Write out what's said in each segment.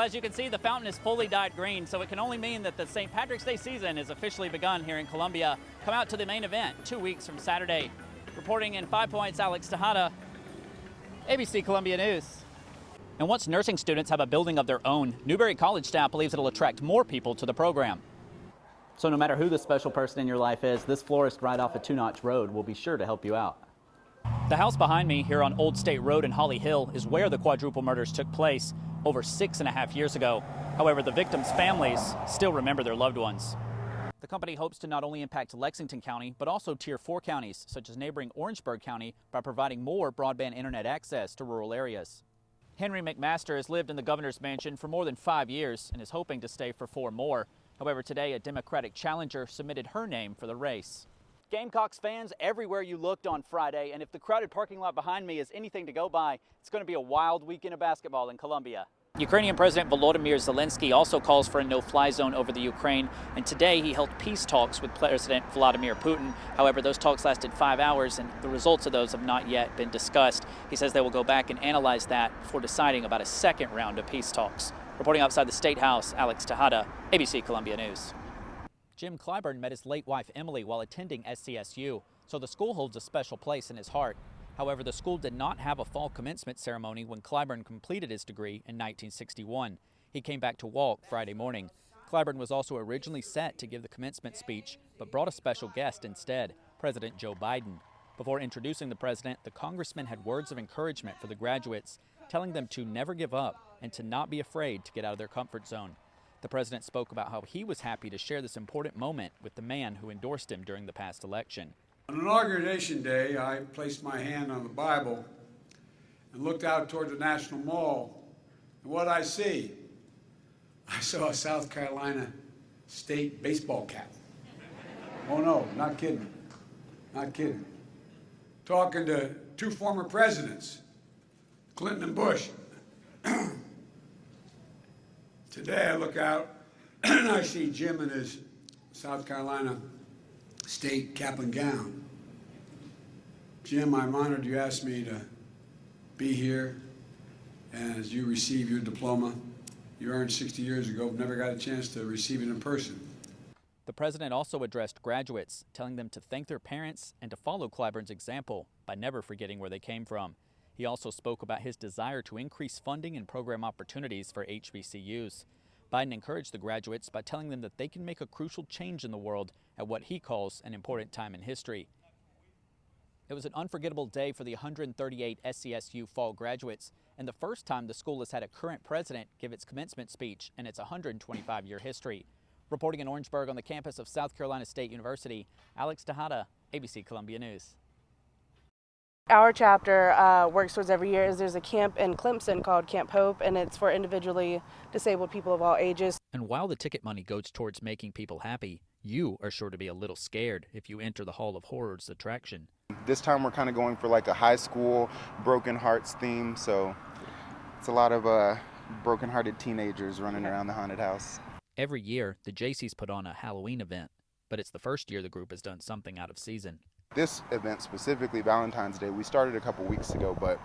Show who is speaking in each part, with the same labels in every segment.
Speaker 1: As you can see, the fountain is fully dyed green, so it can only mean that the St. Patrick's Day season is officially begun here in Columbia. Come out to the main event 2 weeks from Saturday. Reporting in 5 Points, Alex Tejada, ABC Columbia News. And once nursing students have a building of their own, Newberry College staff believes it'll attract more people to the program. So no matter who the special person in your life is, this florist right off a 2-notch road will be sure to help you out. The house behind me here on Old State Road in Holly Hill is where the quadruple murders took place over 6.5 years ago. However, the victims' families still remember their loved ones. The company hopes to not only impact Lexington County, but also Tier 4 counties, such as neighboring Orangeburg County, by providing more broadband internet access to rural areas. Henry McMaster has lived in the governor's mansion for more than 5 years and is hoping to stay for 4 more. However, today a Democratic challenger submitted her name for the race. Gamecocks fans everywhere you looked on Friday, and if the crowded parking lot behind me is anything to go by, it's going to be a wild weekend of basketball in Columbia. Ukrainian President Volodymyr Zelensky also calls for a no-fly zone over the Ukraine, and today he held peace talks with President Vladimir Putin. However, those talks lasted 5 hours, and the results of those have not yet been discussed. He says they will go back and analyze that before deciding about a second round of peace talks. Reporting outside the State House, Alex Tejada, ABC Columbia News. Jim Clyburn met his late wife Emily while attending SCSU, so the school holds a special place in his heart. However, the school did not have a fall commencement ceremony when Clyburn completed his degree in 1961. He came back to Walk Friday morning. Clyburn was also originally set to give the commencement speech, but brought a special guest instead, President Joe Biden. Before introducing the president, the congressman had words of encouragement for the graduates, telling them to never give up and to not be afraid to get out of their comfort zone. The president spoke about how he was happy to share this important moment with the man who endorsed him during the past election.
Speaker 2: On Inauguration Day, I placed my hand on the Bible and looked out toward the National Mall. And what I see? I saw a South Carolina state baseball cap. Oh no, not kidding. Not kidding. Talking to 2 former presidents, Clinton and Bush. Today I look out and I see Jim in his South Carolina state cap and gown. Jim, I'm honored you asked me to be here, and as you receive your diploma you earned 60 years ago, never got a chance to receive it in person.
Speaker 1: The president also addressed graduates, telling them to thank their parents and to follow Clyburn's example by never forgetting where they came from. He also spoke about his desire to increase funding and program opportunities for HBCUs. Biden encouraged the graduates by telling them that they can make a crucial change in the world at what he calls an important time in history. It was an unforgettable day for the 138 SCSU fall graduates, and the first time the school has had a current president give its commencement speech in its 125-year history. Reporting in Orangeburg on the campus of South Carolina State University, Alex Tejada, ABC Columbia News.
Speaker 3: Our chapter works towards every year. There's a camp in Clemson called Camp Hope, and it's for individually disabled people of all ages.
Speaker 1: And while the ticket money goes towards making people happy, you are sure to be a little scared if you enter the Hall of Horrors attraction.
Speaker 4: This time we're kind of going for like a high school broken hearts theme, so it's a lot of broken-hearted teenagers running around the haunted house.
Speaker 1: Every year, the Jaycees put on a Halloween event, but it's the first year the group has done something out of season.
Speaker 4: This event specifically, Valentine's Day, we started a couple weeks ago, but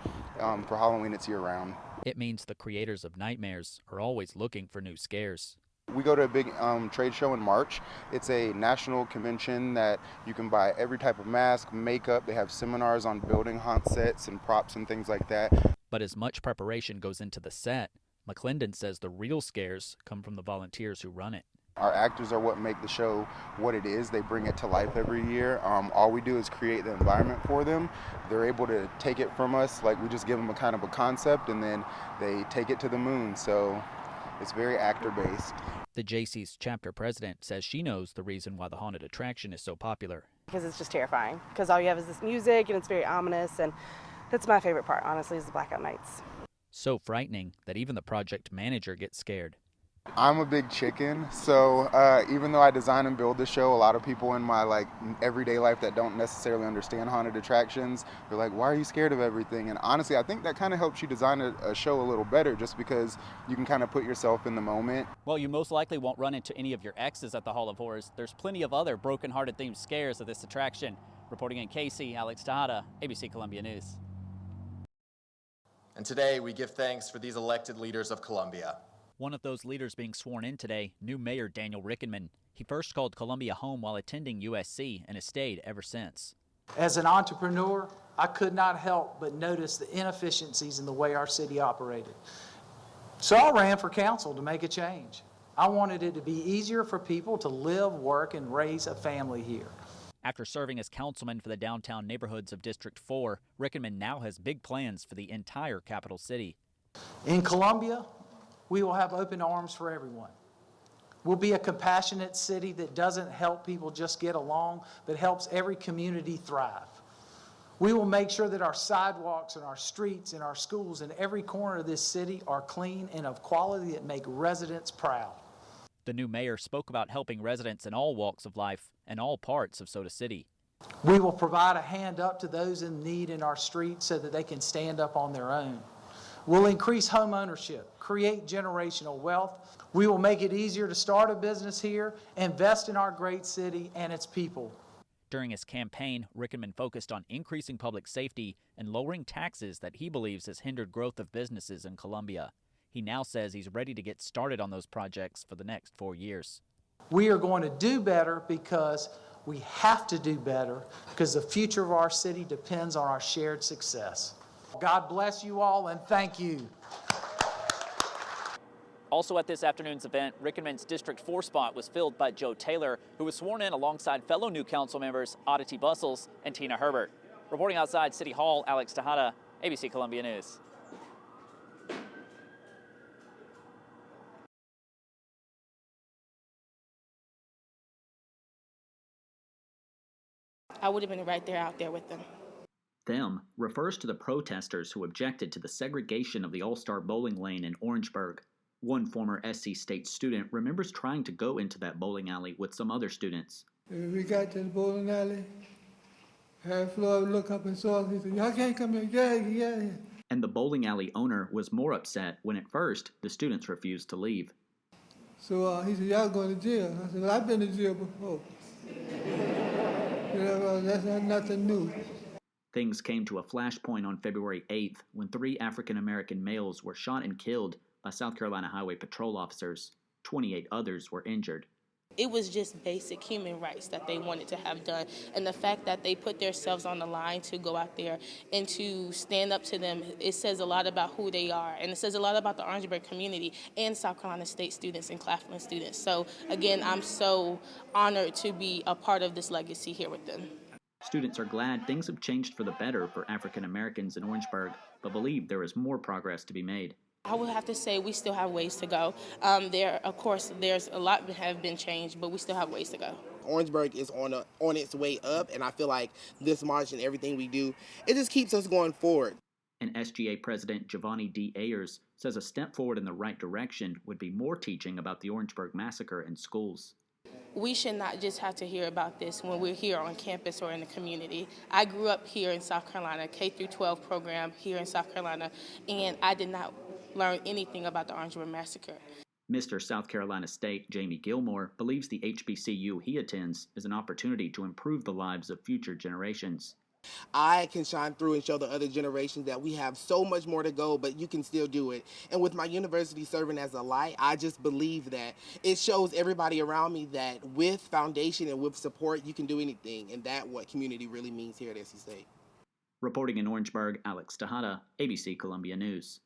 Speaker 4: for Halloween it's year-round.
Speaker 1: It means the creators of nightmares are always looking for new scares.
Speaker 4: We go to a big trade show in March. It's a national convention that you can buy every type of mask, makeup. They have seminars on building haunt sets and props and things like that.
Speaker 1: But as much preparation goes into the set, McClendon says the real scares come from the volunteers who run it.
Speaker 4: Our actors are what make the show what it is. They bring it to life every year. All we do is create the environment for them. They're able to take it from us, like we just give them a kind of a concept and then they take it to the moon. So it's very actor-based.
Speaker 1: The Jaycees chapter president says she knows the reason why the haunted attraction is so popular.
Speaker 3: Because it's just terrifying. Because all you have is this music and it's very ominous, and that's my favorite part, honestly, is the blackout nights.
Speaker 1: So frightening that even the project manager gets scared.
Speaker 4: I'm a big chicken, so even though I design and build the show, a lot of people in my everyday life that don't necessarily understand haunted attractions, they're like, why are you scared of everything? And honestly, I think that kind of helps you design a show a little better, just because you can kind of put yourself in the moment.
Speaker 1: Well, you most likely won't run into any of your exes at the Hall of Horrors. There's plenty of other broken-hearted themed scares at this attraction. Reporting in KC, Alex Tejada, ABC Columbia News.
Speaker 5: And today we give thanks for these elected leaders of Columbia.
Speaker 1: One of those leaders being sworn in today, new Mayor Daniel Rickenmann. He first called Columbia home while attending USC and has stayed ever since.
Speaker 5: As an entrepreneur, I could not help but notice the inefficiencies in the way our city operated. So I ran for council to make a change. I wanted it to be easier for people to live, work, and raise a family here.
Speaker 1: After serving as councilman for the downtown neighborhoods of District 4, Rickenmann now has big plans for the entire capital city.
Speaker 5: In Columbia, we will have open arms for everyone. We'll be a compassionate city that doesn't help people just get along, but helps every community thrive. We will make sure that our sidewalks and our streets and our schools in every corner of this city are clean and of quality that make residents proud.
Speaker 1: The new mayor spoke about helping residents in all walks of life and all parts of Soda City.
Speaker 5: We will provide a hand up to those in need in our streets so that they can stand up on their own. We'll increase home ownership, create generational wealth. We will make it easier to start a business here, invest in our great city and its people.
Speaker 1: During his campaign, Rickenmann focused on increasing public safety and lowering taxes that he believes has hindered growth of businesses in Columbia. He now says he's ready to get started on those projects for the next 4 years.
Speaker 5: We are going to do better because we have to do better, because the future of our city depends on our shared success. God bless you all and thank you.
Speaker 1: Also at this afternoon's event, Rickenmann's District 4 spot was filled by Joe Taylor, who was sworn in alongside fellow new council members Oddity Bustles and Tina Herbert. Reporting outside City Hall, Alex Tejada, ABC Columbia News.
Speaker 6: I would have been right there out there with them.
Speaker 1: Them refers to the protesters who objected to the segregation of the All-Star bowling lane in Orangeburg. One former SC State student remembers trying to go into that bowling alley with some other students.
Speaker 7: We got to the bowling alley. Half floor look up and saw us. He said, "Y'all can't come here. Yeah."
Speaker 1: And the bowling alley owner was more upset when at first the students refused to leave.
Speaker 7: So he said, "Y'all going to jail?" I said, "Well, I've been to jail before." Well, that's nothing new.
Speaker 1: Things came to a flashpoint on February 8th when 3 African-American males were shot and killed by South Carolina Highway Patrol officers. 28 others were injured.
Speaker 6: It was just basic human rights that they wanted to have done. And the fact that they put themselves on the line to go out there and to stand up to them, it says a lot about who they are. And it says a lot about the Orangeburg community and South Carolina State students and Claflin students. So again, I'm so honored to be a part of this legacy here with them.
Speaker 1: Students are glad things have changed for the better for African Americans in Orangeburg, but believe there is more progress to be made.
Speaker 6: I would have to say we still have ways to go. Of course, there's a lot that have been changed, but we still have ways to go.
Speaker 8: Orangeburg is on its way up, and I feel like this march and everything we do, it just keeps us going forward.
Speaker 1: And SGA President Giovanni D. Ayers says a step forward in the right direction would be more teaching about the Orangeburg Massacre in schools.
Speaker 6: We should not just have to hear about this when we're here on campus or in the community. I grew up here in South Carolina, K-12 program here in South Carolina, and I did not learn anything about the Orangeburg Massacre.
Speaker 1: Mr. South Carolina State Jamie Gilmore believes the HBCU he attends is an opportunity to improve the lives of future generations.
Speaker 8: I can shine through and show the other generations that we have so much more to go, but you can still do it. And with my university serving as a light, I just believe that it shows everybody around me that with foundation and with support, you can do anything. And that's what community really means here at SC State.
Speaker 1: Reporting in Orangeburg, Alex Tejada, ABC Columbia News.